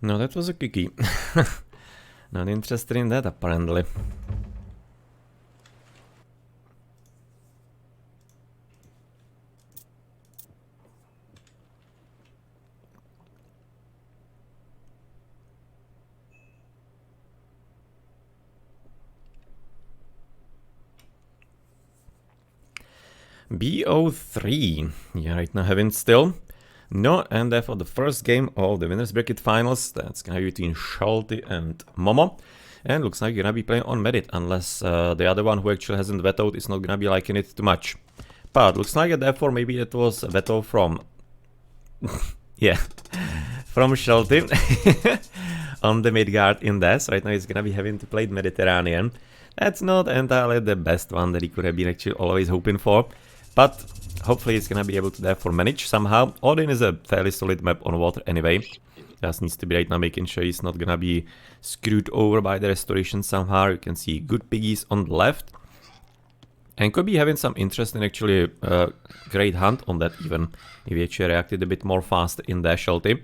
No, that was a quickie. Not interested in that, apparently. BO3. Yeah, right now having still. No, and therefore the first game of the Winners Bracket Finals, that's gonna be between Shelty and Momo. And looks like you're gonna be playing on Medit, unless the other one who actually hasn't vetoed is not gonna be liking it too much. But looks like therefore maybe it was a veto from... yeah, from Shelty on the Midgard in this. Right now he's gonna be having to play Mediterranean. That's not entirely the best one that he could have been actually always hoping for. But hopefully he's gonna be able to therefore manage somehow. Odin is a fairly solid map on water anyway. Just needs to be right now making sure he's not gonna be screwed over by the restoration somehow. You can see good piggies on the left. And could be having some interest in actually great hunt on that even. If he actually reacted a bit more fast in the Shelty.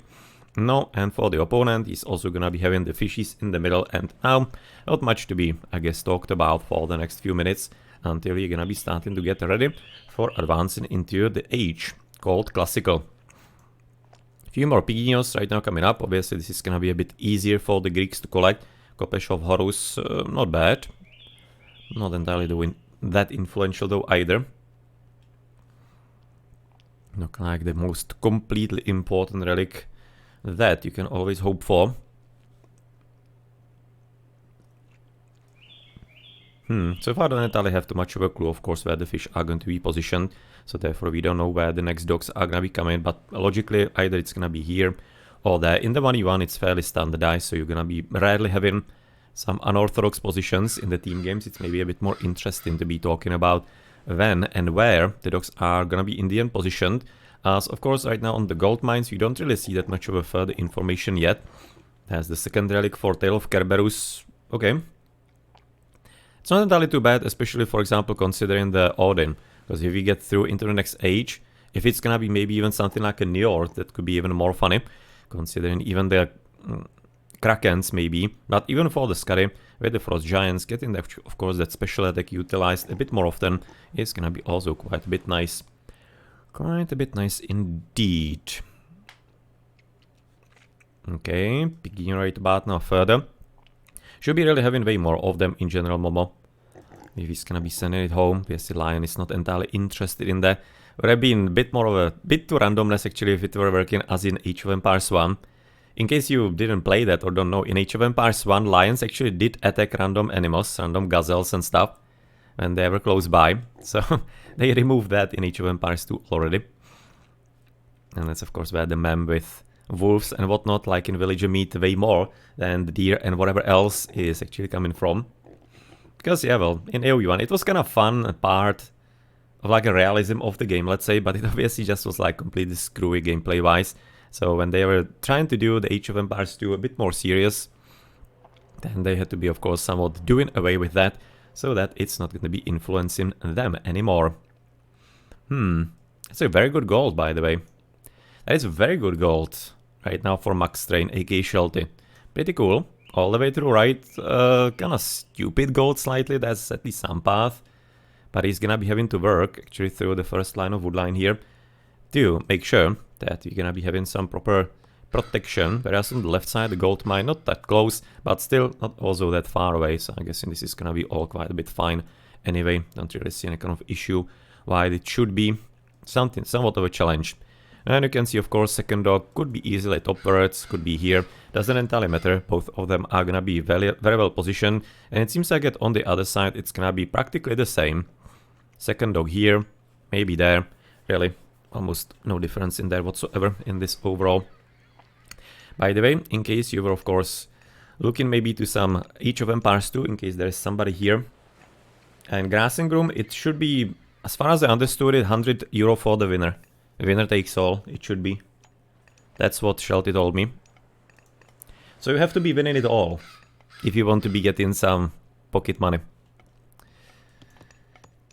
No, and for the opponent, he's also gonna be having the fishies in the middle, and now not much to be, I guess, talked about for the next few minutes until you're gonna be starting to get ready for advancing into the age called Classical. A few more pigginos right now coming up. Obviously, this is gonna be a bit easier for the Greeks to collect. Kopesh of Horus, not bad. Not entirely that influential though either. Not like the most completely important relic that you can always hope for. So far I don't entirely have too much of a clue, of course, where the fish are going to be positioned. So therefore we don't know where the next docks are gonna be coming, but logically either it's gonna be here or there. In the 1v1 it's fairly standardized, so you're gonna be rarely having some unorthodox positions in the team games. It's maybe a bit more interesting to be talking about when and where the docks are gonna be in the end positioned. As of course right now on the gold mines you don't really see that much of a further information yet. There's the second relic for Tale of Kerberus. Okay. It's not entirely too bad, especially for example considering the Odin. Because if we get through into the next age, if it's gonna be maybe even something like a Njord, that could be even more funny. Considering even the Krakens maybe. But even for the Scuddy, with the Frost Giants, getting of course that special attack utilized a bit more often is gonna be also quite a bit nice. Quite a bit nice indeed. Okay, picking right about now further. Should be really having way more of them in general, Momo. If he's gonna be sending it home. PSC Lion is not entirely interested in that. Would have been a bit more of a bit too randomness actually if it were working as in Age of Empires 1. In case you didn't play that or don't know, in Age of Empires 1, lions actually did attack random animals, random gazelles and stuff. When they were close by, so they removed that in Age of Empires 2 already. And that's of course where the meme with wolves and whatnot, like in Villager Meat, way more than the deer and whatever else is actually coming from. Because yeah, well, in AoE1 it was kind of fun part of like a realism of the game, let's say, but it obviously just was like completely screwy gameplay wise. So when they were trying to do the Age of Empires 2 a bit more serious, then they had to be of course somewhat doing away with that, so that it's not going to be influencing them anymore. It's a very good gold, by the way. That is very good gold right now for Max Train, aka Shelty. Pretty cool. All the way through right. Kind of stupid gold slightly, that's at least some path. But he's gonna be having to work actually through the first line of woodline here to make sure that you're gonna be having some proper protection. Whereas on the left side, the gold mine, not that close, but still not also that far away. So I'm guessing this is gonna be all quite a bit fine. Anyway, don't really see any kind of issue why it should be somewhat of a challenge. And you can see, of course, second dog could be easily upwards, could be here. Doesn't entirely matter. Both of them are gonna be very, very well positioned. And it seems like that on the other side, it's gonna be practically the same. Second dog here, maybe there. Really, almost no difference in there whatsoever in this overall. By the way, in case you were, of course, looking maybe to some Age of Empires 2, in case there is somebody here. And Grassing Room, it should be, as far as I understood it, €100 for the winner. The winner takes all, it should be. That's what Shelty told me. So you have to be winning it all if you want to be getting some pocket money.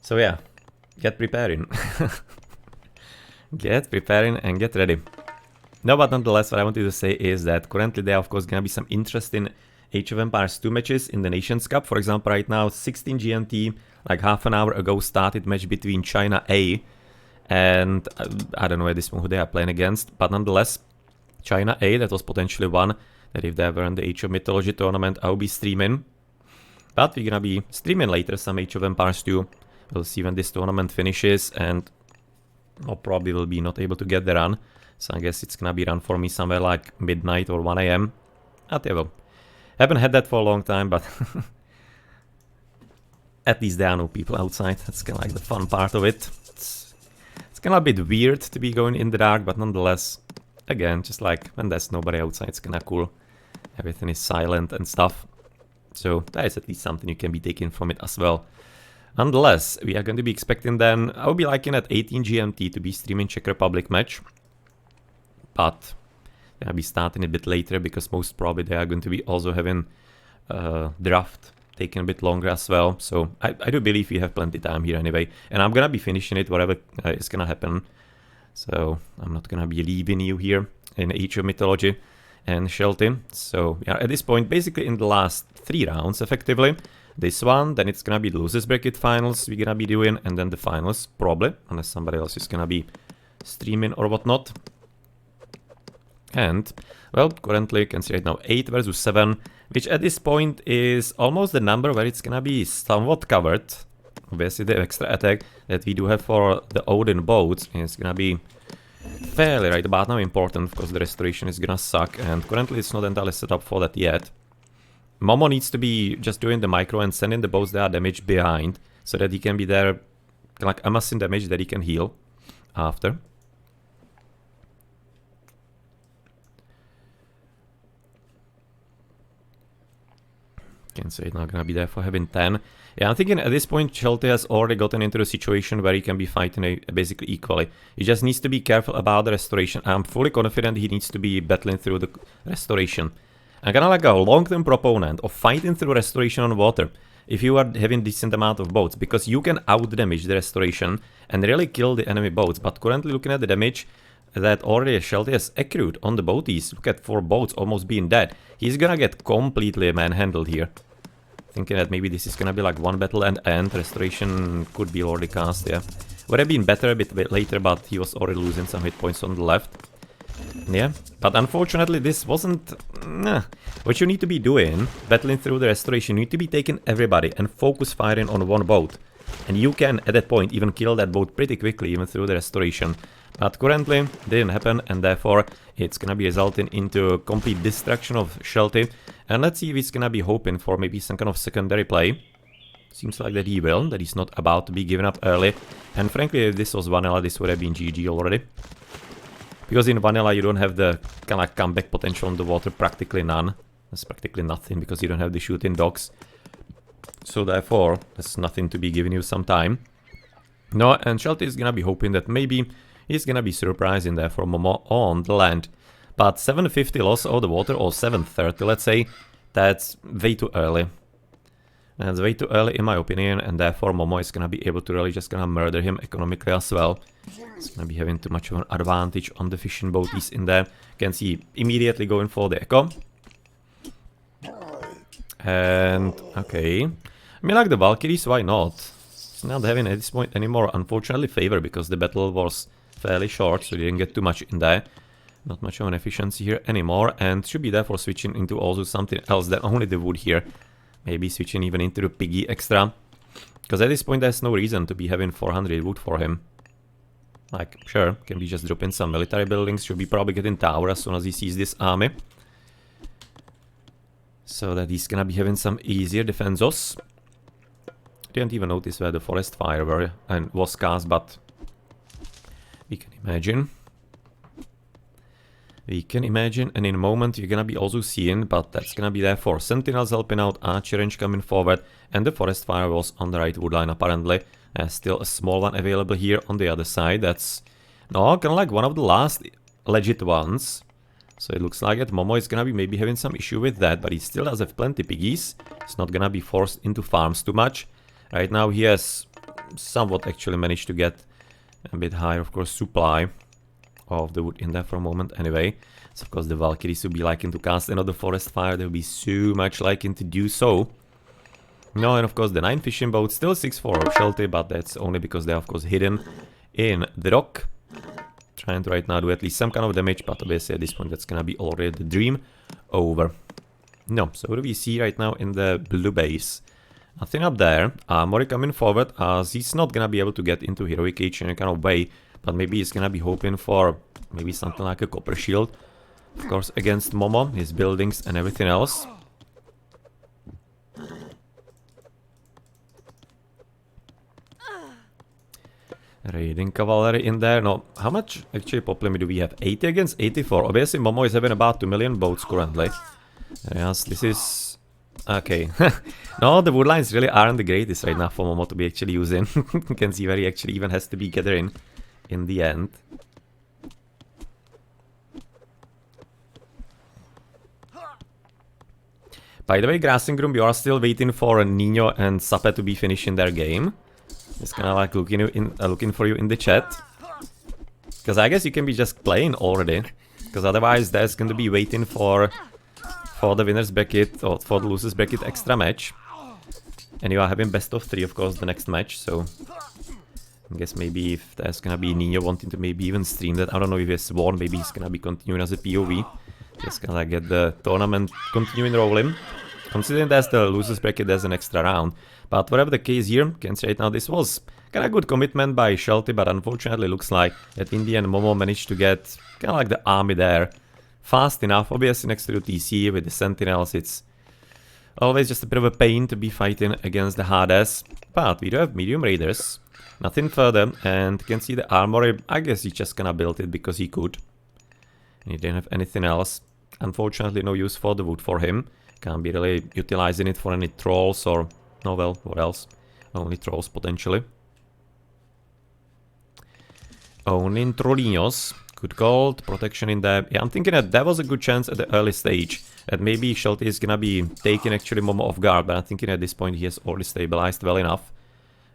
So yeah, get preparing. Get preparing and get ready. No, but nonetheless, what I wanted to say is that currently there are, of course, gonna be some interesting Age of Empires 2 matches in the Nations Cup. For example, right now, 16 GMT, like half an hour ago, started match between China A and I don't know at this point who they are playing against, but nonetheless, China A, that was potentially one that if they were in the Age of Mythology tournament, I'll be streaming. But we're gonna be streaming later some Age of Empires 2. We'll see when this tournament finishes, and I'll probably will be not able to get the run. So I guess it's gonna be run for me somewhere like midnight or 1 AM. Whatever. Haven't had that for a long time, but at least there are no people outside. That's kind of like the fun part of it. It's kind of a bit weird to be going in the dark, but nonetheless, again, just like when there's nobody outside, it's kind of cool. Everything is silent and stuff. So that is at least something you can be taken from it as well. Nonetheless, we are going to be expecting then, I'll be liking at 18 GMT to be streaming Czech Republic match. But I'll be starting a bit later because most probably they are going to be also having draft taking a bit longer as well. So I do believe we have plenty time here anyway. And I'm gonna be finishing it, whatever is gonna happen. So I'm not gonna be leaving you here in Age of Mythology and Shelty. So yeah, at this point, basically in the last 3 rounds, effectively. This one, then it's gonna be the losers bracket finals we're gonna be doing, and then the finals, probably, unless somebody else is gonna be streaming or whatnot. And, well, currently you can see right now 8 versus 7, which at this point is almost the number where it's gonna be somewhat covered. Obviously the extra attack that we do have for the Odin boats is gonna be fairly right about now important, because the restoration is gonna suck, and currently it's not entirely set up for that yet. Momo needs to be just doing the micro and sending the boats that are damaged behind, so that he can be there, like amassing damage that he can heal after. So it's not gonna be there for having 10. Yeah, I'm thinking at this point Shelty has already gotten into a situation where he can be fighting basically equally. He just needs to be careful about the restoration. I'm fully confident he needs to be battling through the restoration. I'm kinda like a long-term proponent of fighting through restoration on water if you are having decent amount of boats, because you can out-damage the restoration and really kill the enemy boats. But currently looking at the damage that already Shelty has accrued on the boaties, look at 4 boats almost being dead. He's gonna get completely manhandled here. Thinking that maybe this is gonna be like one battle and end. Restoration could be already cast, yeah. Would have been better a bit later, but he was already losing some hit points on the left. Yeah, but unfortunately this wasn't... What you need to be doing, battling through the restoration, you need to be taking everybody and focus firing on one boat. And you can, at that point, even kill that boat pretty quickly, even through the restoration. But currently, didn't happen, and therefore, it's gonna be resulting into complete destruction of Shelty. And let's see if he's gonna be hoping for maybe some kind of secondary play. Seems like that he will, that he's not about to be given up early. And frankly, if this was vanilla, this would have been GG already. Because in vanilla, you don't have the kind of comeback potential on the water, practically none. That's practically nothing, because you don't have the shooting docks. So therefore, there's nothing to be giving you some time. No, and Shelty is gonna be hoping that maybe he's gonna be surprising there for Momo on the land. But 750 loss of the water, or 730 let's say, that's way too early. That's way too early in my opinion, and therefore Momo is gonna be able to really just gonna murder him economically as well. He's gonna be having too much of an advantage on the fishing boaties in there. You can see immediately going for the echo. And, okay. I mean, like the Valkyries, why not? It's not having at this point anymore, unfortunately, favor, because the battle was fairly short, so you didn't get too much in there. Not much of an efficiency here anymore, and should be therefore switching into also something else than only the wood here. Maybe switching even into the piggy extra. Because at this point there's no reason to be having 400 wood for him. Like, sure, can be just dropping some military buildings, should be probably getting tower as soon as he sees this army. So that he's gonna be having some easier defenses. Didn't even notice where the forest fire were and was cast, but we can imagine. We can imagine, and in a moment you're gonna be also seeing, but that's gonna be there for sentinels helping out, archer range coming forward, and the forest fire was on the right wood line apparently. Still a small one available here on the other side. That's no, kind of like one of the last legit ones. So it looks like that Momo is gonna be maybe having some issue with that, but he still does have plenty piggies. He's not gonna be forced into farms too much. Right now he has somewhat actually managed to get a bit higher, of course, supply of the wood in there for a moment anyway. So of course the Valkyries would be liking to cast another forest fire. They would be so much liking to do so. No, and of course the 9 fishing boats, still 6-4 Shelty, but that's only because they're of course hidden in the rock. Trying to right now do at least some kind of damage, but obviously at this point that's gonna be already the dream over. No, so what do we see right now in the blue base? Nothing up there. Mori coming forward as he's not gonna be able to get into Heroic Age in a kind of way, but maybe he's gonna be hoping for maybe something like a copper shield. Of course against Momo, his buildings and everything else. Raiding cavalry in there. No, how much actually pop limit do we have? 80 against 84. Obviously Momo is having about 2 million boats currently. Yes, this is... okay. No, the woodlines really aren't the greatest right now for Momo to be actually using. You can see where he actually even has to be gathering in the end. By the way, Grassing Groom, you are still waiting for Nino and Sape to be finishing their game. It's kind of like looking for you in the chat. Because I guess you can be just playing already. Because otherwise there's going to be waiting for the winner's bracket or for the loser's bracket extra match. And you are having best of 3 of course the next match, so... I guess maybe if there's gonna be Nino wanting to maybe even stream that, I don't know if he's sworn, maybe he's gonna be continuing as a POV. Just gonna get the tournament continuing rolling. Considering that's the loser's bracket, there's an extra round. But whatever the case here, can say right now this was kinda good commitment by Shelty, but unfortunately looks like that in the end Momo managed to get kinda like the army there fast enough. Obviously next to the TC with the Sentinels, it's always just a bit of a pain to be fighting against the Hades. But we do have medium raiders. Nothing further, and you can see the armory. I guess he just gonna build it because he could. And he didn't have anything else. Unfortunately, no use for the wood for him. Can't be really utilizing it for any trolls or... no, well, what else? Only trolls, potentially. Only in trollinos. Good gold, protection in there. Yeah, I'm thinking that that was a good chance at the early stage. That maybe Shelty is gonna be taking actually Momo off guard, but I'm thinking at this point he has already stabilized well enough.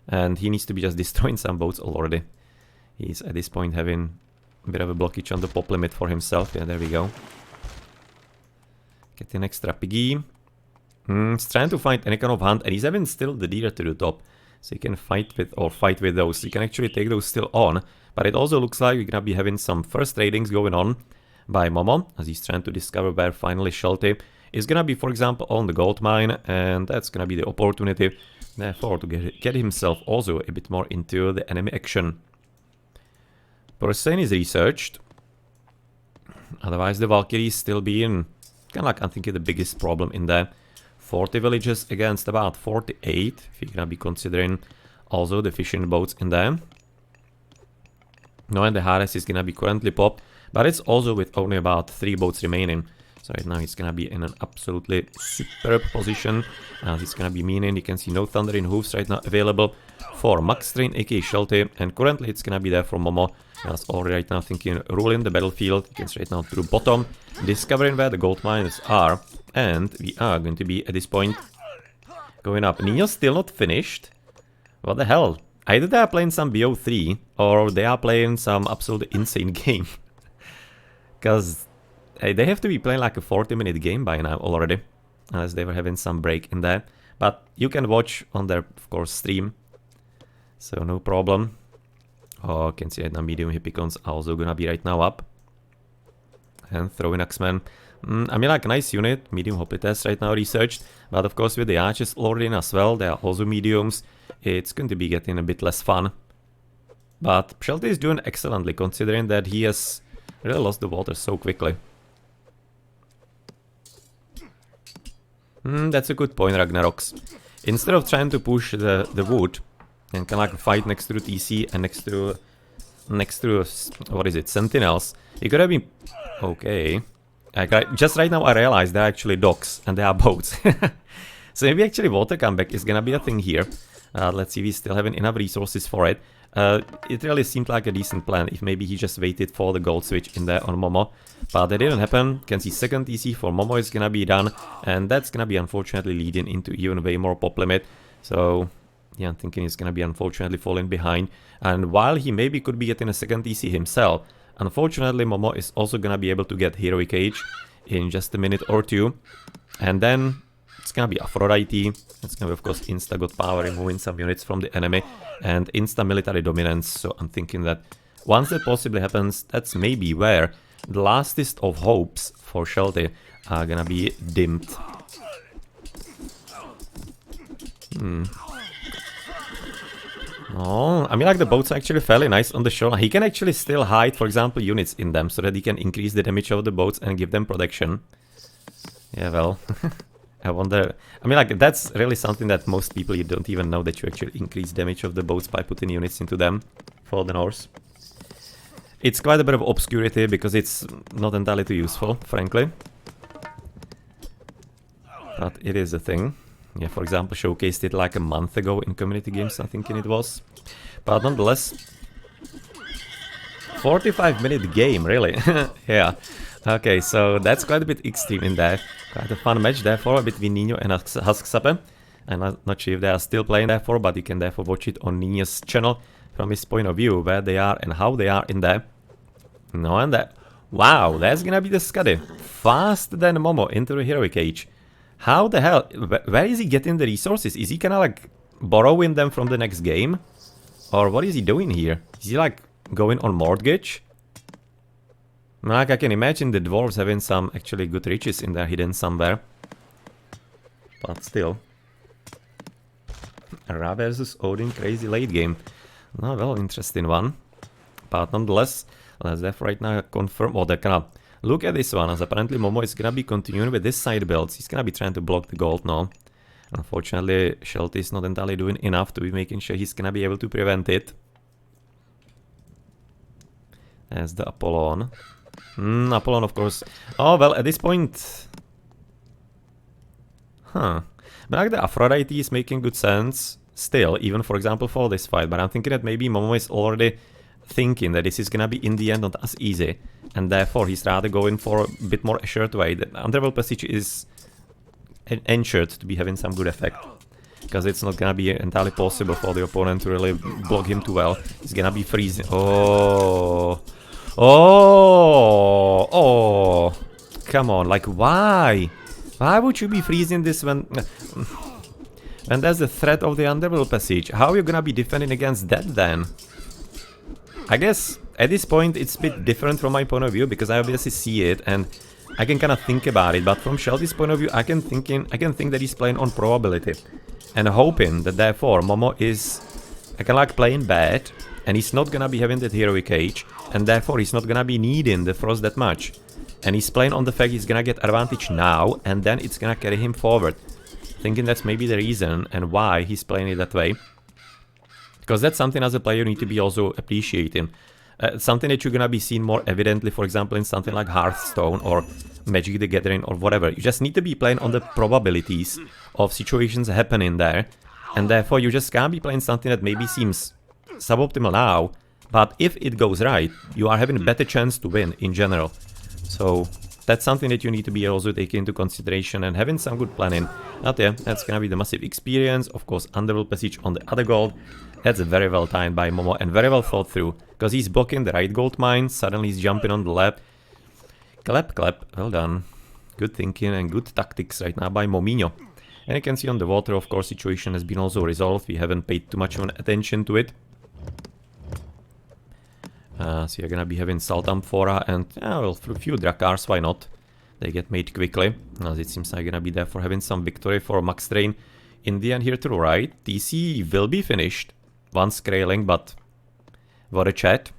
And he needs to be just destroying some boats already. He's at this point having a bit of a blockage on the pop limit for himself. Yeah, there we go. Get an extra piggy. He's trying to find any kind of hunt, and he's having still the deer to the top. So he can fight with those. He can actually take those still on. But it also looks like we're gonna be having some first raidings going on by Momo, as he's trying to discover where finally Shelty is gonna be, for example, on the gold mine, and that's gonna be the opportunity, therefore, to get himself also a bit more into the enemy action. Persane is researched. Otherwise, the Valkyries still being kind of like, I think, the biggest problem in there. 40 villages against about 48, if you're gonna be considering also the fishing boats in there. No, and the Hades is gonna be currently popped, but it's also with only about 3 boats remaining. So right now he's gonna be in an absolutely superb position, as it's gonna be meaning you can see no Thundering Hoofs right now available for Max Train aka Shelty, and currently it's gonna be there for Momo. That's already right now thinking ruling the battlefield. You can see right now through bottom, discovering where the gold mines are, and we are going to be at this point going up. Nino's still not finished. What the hell? Either they are playing some BO3 or they are playing some absolutely insane game. Because they have to be playing like a 40-minute game by now already, unless they were having some break in there. But you can watch on their, of course, stream, so no problem. Oh, you can see right now medium Hippicons also gonna be right now up. And throwing Axemen. I mean, like, a nice unit, medium Hoppites right now researched, but of course with the archers already in as well, they are also mediums. It's going to be getting a bit less fun. But Shelty is doing excellently, considering that he has really lost the water so quickly. That's a good point, Ragnaroks. Instead of trying to push the wood and kind of like fight next to the TC and next to what is it, Sentinels, you could have been okay. Just right now I realized they're actually docks and they are boats. So maybe actually water comeback is gonna be a thing here. Let's see if he's still having enough resources for it. It really seemed like a decent plan if maybe he just waited for the gold switch in there on Momo. But that didn't happen. Can see second TC for Momo is gonna be done. And that's gonna be unfortunately leading into even way more pop limit. So yeah, I'm thinking he's gonna be unfortunately falling behind. And while he maybe could be getting a second TC himself, Unfortunately, Momo is also gonna be able to get Heroic Age in just a minute or two. And then it's gonna be Aphrodite. It's gonna be, of course, insta-god power, removing some units from the enemy, and insta-military dominance. So I'm thinking that once that possibly happens, that's maybe where the lastest of hopes for Shelty are gonna be dimmed. Oh, I mean, like, the boats are actually fairly nice on the shore. He can actually still hide, for example, units in them so that he can increase the damage of the boats and give them protection. Yeah, well, I wonder. I mean, like, that's really something that most people, you don't even know that you actually increase damage of the boats by putting units into them for the Norse. It's quite a bit of obscurity because it's not entirely too useful, frankly. But it is a thing. Yeah, for example, showcased it like a month ago in community games, I think it was. But nonetheless, 45-minute game, really. Yeah. Okay, so that's quite a bit extreme in there. Quite a fun match, therefore, between Nino and Husksape. I'm not sure if they are still playing, therefore, but you can therefore watch it on Nino's channel from his point of view, where they are and how they are in there. No, and that. Wow, that's gonna be the Scuddy. Faster than Momo into the Heroic Age. How the hell? Where is he getting the resources? Is he kinda like borrowing them from the next game? Or what is he doing here? Is he like going on mortgage? Like, I can imagine the dwarves having some actually good riches in there hidden somewhere. But still. Ra versus Odin, crazy late game. Oh, well, interesting one. But nonetheless, let's therefore right now confirm. Oh, they're gonna look at this one, as apparently Momo is gonna be continuing with this side builds. He's gonna be trying to block the gold now. Unfortunately, Shelty is not entirely doing enough to be making sure he's gonna be able to prevent it. As the Apollon. Apollon, of course. Oh, well, at this point... Huh. But like, the Aphrodite is making good sense still, even, for example, for this fight. But I'm thinking that maybe Momo is already thinking that this is gonna be, in the end, not as easy. And therefore, he's rather going for a bit more assured way. The Underworld Passage is ensured to be having some good effect. Because it's not gonna be entirely possible for the opponent to really block him too well. He's gonna be freezing. Oh... Oh, oh, come on, like, why? Why would you be freezing this when there's the threat of the Underworld Passage? How are you gonna be defending against that then? I guess at this point it's a bit different from my point of view because I obviously see it and I can kind of think about it. But from Shelty's point of view, I can think that he's playing on probability and hoping that therefore Momo is like playing bad. And he's not gonna be having that Heroic Age, and therefore he's not gonna be needing the Frost that much. And he's playing on the fact he's gonna get advantage now, and then it's gonna carry him forward. Thinking that's maybe the reason and why he's playing it that way. Because that's something as a player you need to be also appreciating. Something that you're gonna be seeing more evidently, for example, in something like Hearthstone or Magic the Gathering or whatever. You just need to be playing on the probabilities of situations happening there. And therefore you just can't be playing something that maybe seems suboptimal now, but if it goes right, you are having a better chance to win in general. So that's something that you need to be also taking into consideration and having some good planning. But yeah, that's gonna be the massive experience. Of course, Underworld Passage on the other gold. That's very well timed by Momo and very well thought through, because he's blocking the right gold mine, suddenly he's jumping on the left. Clap, clap, well done. Good thinking and good tactics right now by Momino. And you can see on the water, of course, situation has been also resolved. We haven't paid too much of an attention to it. So you're gonna be having Saltamphora and, well, a few Drakars, why not? They get made quickly, as it seems like gonna be there for having some victory for Max Train in the end here to the right. TC will be finished once Skraling, but what a chat.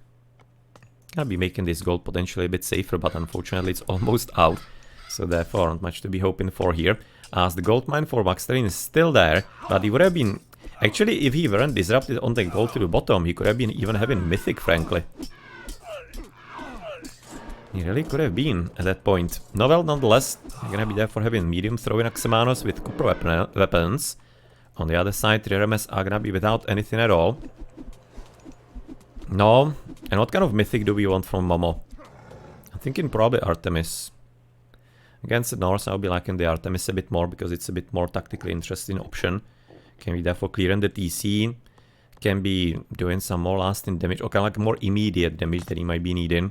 I'll be making this gold potentially a bit safer, but unfortunately it's almost out. So therefore, not much to be hoping for here. As the gold mine for Max Train is still there, but he would have been... Actually, if he weren't disrupted on the gold to the bottom, he could have been even having Mythic, frankly. He really could have been at that point. No, well, nonetheless, I'm gonna be there for having medium throwing Axemanos with copper weapons. On the other side, Triremes are gonna be without anything at all. No, and what kind of Mythic do we want from Momo? I'm thinking probably Artemis. Against the Norse, I'll be liking the Artemis a bit more because it's a bit more tactically interesting option. Can we therefore clear in the TC? can be doing some more lasting damage, or kind of like more immediate damage that he might be needing.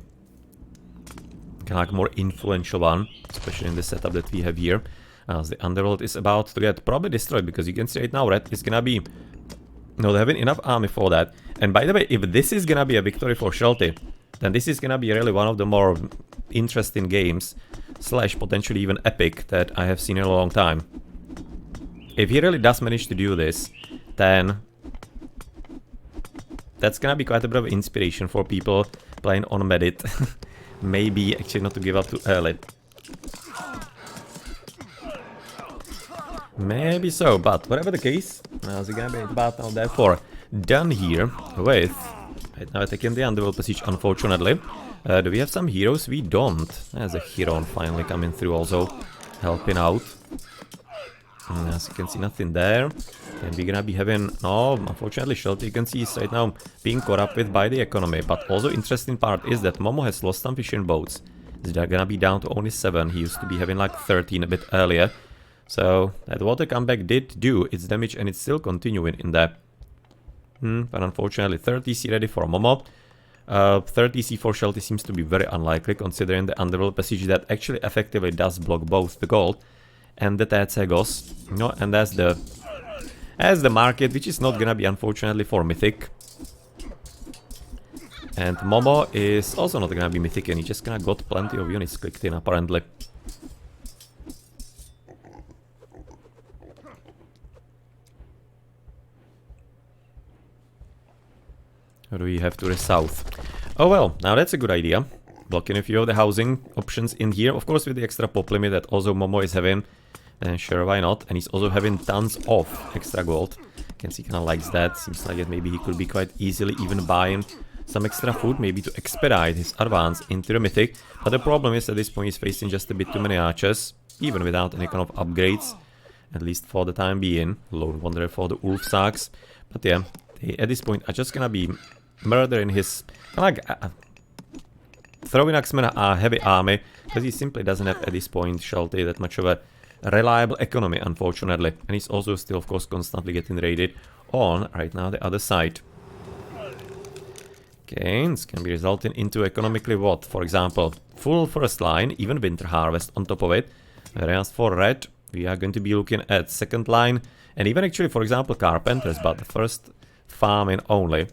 Kind of like more influential one, especially in the setup that we have here. As the underworld is about to get probably destroyed, because you can see right now Red is gonna be not having enough army for that. And by the way, if this is gonna be a victory for Shelty, then this is gonna be really one of the more interesting games, slash potentially even epic, that I have seen in a long time. If he really does manage to do this, then that's gonna be quite a bit of inspiration for people playing on Medit. Maybe actually not to give up too early. Maybe so, but whatever the case, how's it gonna be about now? Therefore, done here with right now taking the underworld passage, unfortunately. Do we have some heroes? We don't. There's a hero finally coming through, also helping out. As you can see, nothing there. Then we're gonna be having... No, unfortunately, Shelty, you can see, is right now being caught up with by the economy. But also interesting part is that Momo has lost some fishing boats. They're gonna be down to only 7. He used to be having like 13 a bit earlier. So that water comeback did do its damage, and it's still continuing in there. But unfortunately, 30C ready for Momo. 30C for Shelty seems to be very unlikely, considering the underworld passage that actually effectively does block both the gold and the RTS-Ghost. No, and that's the market, which is not gonna be, unfortunately, for Mythic. And Momo is also not gonna be Mythic, and he just gonna got plenty of units clicked in, apparently. What do we have to the south? Oh well, now that's a good idea. Blocking a few of the housing options in here. Of course, with the extra pop limit that also Momo is having. Then sure, why not? And he's also having tons of extra gold. You can see he kind of likes that. Seems like it maybe he could be quite easily even buying some extra food, maybe to expedite his advance into the Mythic. But the problem is at this point he's facing just a bit too many archers, even without any kind of upgrades. At least for the time being. Lone Wanderer for the Wolf Sacks. But yeah, they at this point are just gonna be murdering his... like... throwing Axeman a heavy army, because he simply doesn't have at this point, Shelty, that much of a reliable economy, unfortunately. And he's also still, of course, constantly getting raided on, right now, the other side. Okay, it's gonna be resulting into economically what? For example, full first line, even winter harvest on top of it. Whereas for red, we are going to be looking at second line, and even actually, for example, carpenters, but the first farming only.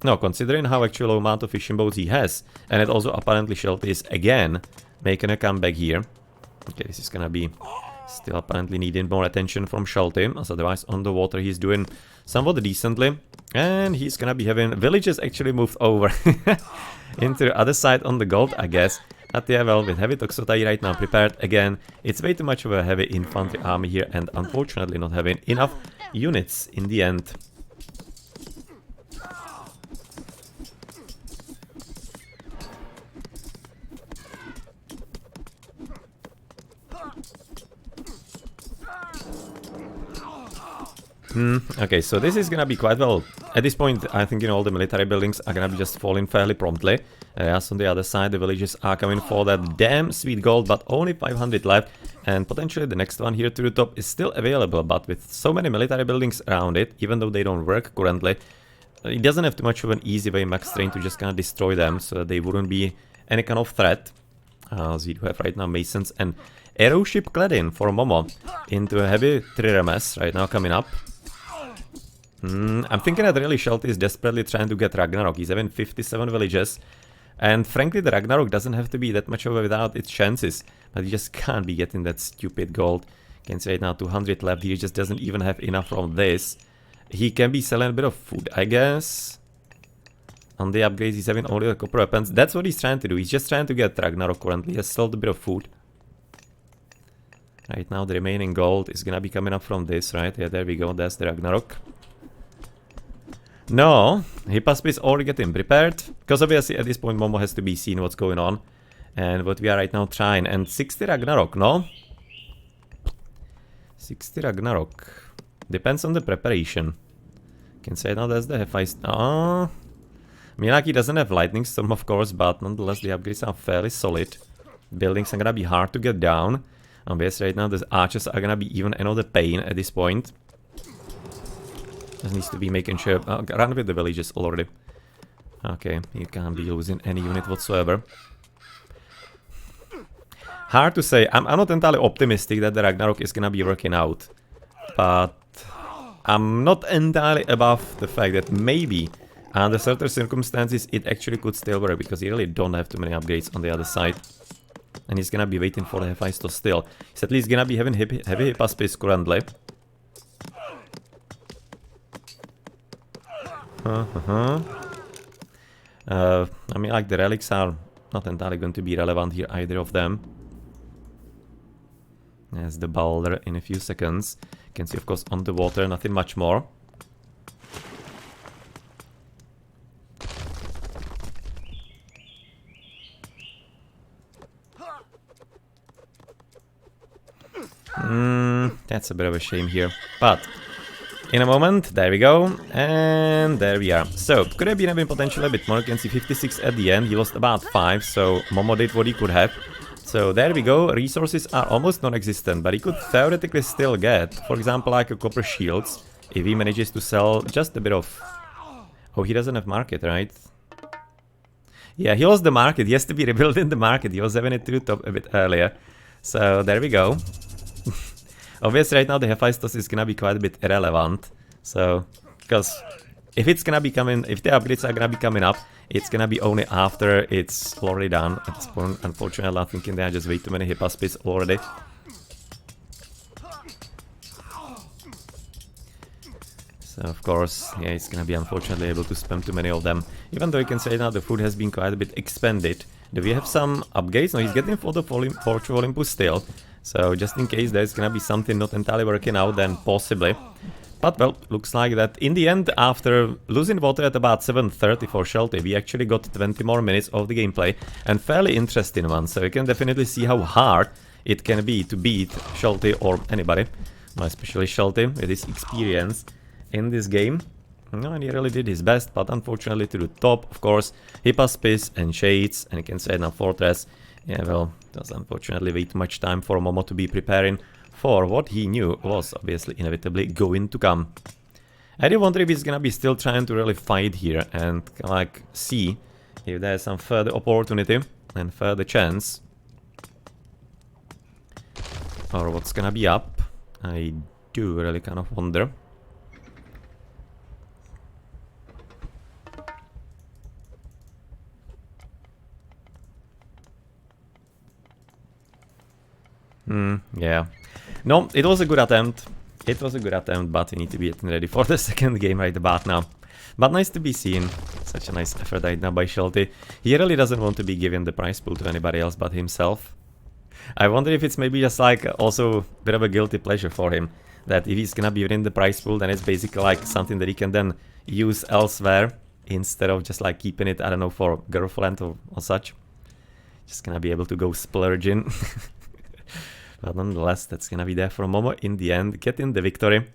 No, considering how actually low amount of fishing boats he has, and it also apparently Shelty is again making a comeback here. Okay, this is gonna be still apparently needing more attention from Shelty, as otherwise on the water he's doing somewhat decently. And he's gonna be having villages actually moved over into the other side on the gold, I guess. But yeah, well, with heavy Toxotai right now prepared again, it's way too much of a heavy infantry army here, and unfortunately not having enough units in the end. Okay, so this is gonna be quite well. At this point, I think, you know, all the military buildings are gonna be just falling fairly promptly. As on the other side, the villages are coming for that damn sweet gold, but only 500 left. And potentially the next one here to the top is still available, but with so many military buildings around it, even though they don't work currently, it doesn't have too much of an easy way max train to just kind of destroy them, so that they wouldn't be any kind of threat. As we do have right now masons and aeroship cladding for Momo into a heavy triremes right now coming up. I'm thinking that really Shelty is desperately trying to get Ragnarok. He's having 57 villages. And frankly, the Ragnarok doesn't have to be that much of a without its chances. But he just can't be getting that stupid gold. You can see right now 200 left. He just doesn't even have enough from this. He can be selling a bit of food, I guess. On the upgrades, he's having only the copper weapons. That's what he's trying to do. He's just trying to get Ragnarok currently. He has sold a bit of food. Right now, the remaining gold is gonna be coming up from this, right? Yeah, there we go. That's the Ragnarok. No, Hippasp is already getting prepared, because obviously at this point Momo has to be seen what's going on. And what we are right now trying, and 60 Ragnarok, no? 60 Ragnarok. Depends on the preparation. Can say now that's the Hephaist. Ah, Milaki doesn't have Lightning Storm, of course, but nonetheless the upgrades are fairly solid. Buildings are gonna be hard to get down. Obviously right now the archers are gonna be even another pain at this point. Just needs to be making sure... run with the villages already. Okay, you can't be losing any unit whatsoever. Hard to say. I'm not entirely optimistic that the Ragnarok is gonna be working out. But I'm not entirely above the fact that maybe under certain circumstances it actually could still work, because you really don't have too many upgrades on the other side. And he's gonna be waiting for the Hephaestus still. He's at least gonna be having heavy Hippaspis currently. I mean, like, the relics are not entirely going to be relevant here, either of them. As the boulder in a few seconds. You can see, of course, on the water, nothing much more. That's a bit of a shame here, but in a moment, there we go, and there we are. So, could have been potentially a bit more. You can see 56 at the end, he lost about 5, so Momo did what he could have. So there we go, resources are almost non-existent, but he could theoretically still get, for example, like a copper shields, if he manages to sell just a bit of... Oh, he doesn't have market, right? Yeah, he lost the market, he has to be rebuilding the market, he was having it to the top a bit earlier. So there we go. Obviously right now the Hephaestus is gonna be quite a bit irrelevant. So, because if it's gonna be coming, if the upgrades are gonna be coming up, it's gonna be only after it's already done. At this point, unfortunately, I'm thinking there are just way too many Hippaspis already. So of course, yeah, it's gonna be unfortunately able to spam too many of them. Even though you can say now the food has been quite a bit expanded. Do we have some upgrades? No, he's getting for the Forge of Olympus still. So just in case there's gonna be something not entirely working out, then possibly. But well, looks like that in the end, after losing water at about 7:30 for Shelty, we actually got 20 more minutes of the gameplay, and fairly interesting one. So you can definitely see how hard it can be to beat Shelty or anybody, especially Shelty with his experience in this game. No, and he really did his best, but unfortunately to the top, of course, Hippaspis and Shades, and you can say now Fortress. Yeah, well, it was unfortunately way too much time for Momo to be preparing for what he knew was obviously inevitably going to come. I do wonder if he's gonna be still trying to really fight here and like see if there's some further opportunity and further chance. Or what's gonna be up. I do really kind of wonder. Yeah. No, it was a good attempt. It was a good attempt, but we need to be getting ready for the second game right about now. But nice to be seen. Such a nice effort right now by Shelty. He really doesn't want to be giving the prize pool to anybody else but himself. I wonder if it's maybe just like also a bit of a guilty pleasure for him. That if he's gonna be winning the prize pool, then it's basically like something that he can then use elsewhere instead of just like keeping it, I don't know, for girlfriend or such. Just gonna be able to go splurging. But nonetheless, that's gonna be there for Momo in the end, getting the victory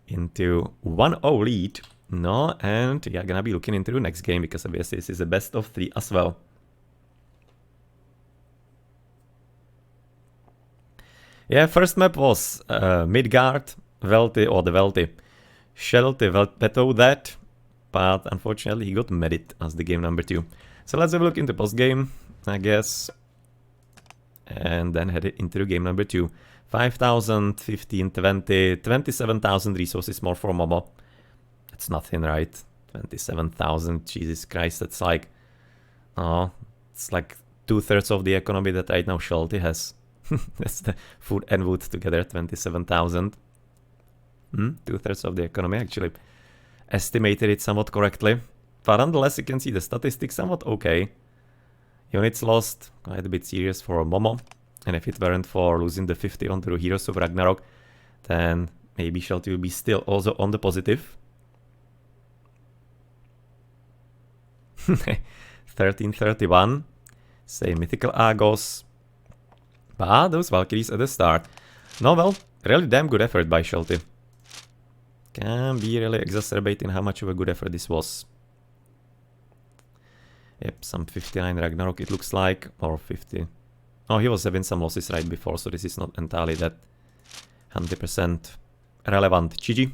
into 1-0 lead. No, and yeah, gonna be looking into the next game, because obviously this is a best of 3 as well. Yeah, first map was Midgard, Velty, or the Velty. Shelty vetoed that, but unfortunately he got Medit as the game number 2. So let's have a look into post-game, I guess. And then head into the game number 2. 5,000, 15, 20, 27,000 resources more for Momo. That's nothing, right? 27,000, Jesus Christ, that's like... Oh, it's like 2/3 of the economy that right now Shelty has. That's the food and wood together, 27,000. 2/3 of the economy, actually. Estimated it somewhat correctly. But nonetheless, you can see the statistics somewhat okay. Units lost, quite a bit serious for Momo. And if it weren't for losing the 50 onto the Heroes of Ragnarok, then maybe Shelty will be still also on the positive. 1331. Say Mythical Argos. But those Valkyries at the start. No, well, really damn good effort by Shelty. Can be really exacerbating how much of a good effort this was. Yep, some 59 Ragnarok it looks like, or 50. Oh, he was having some losses right before, so this is not entirely that 100% relevant. GG.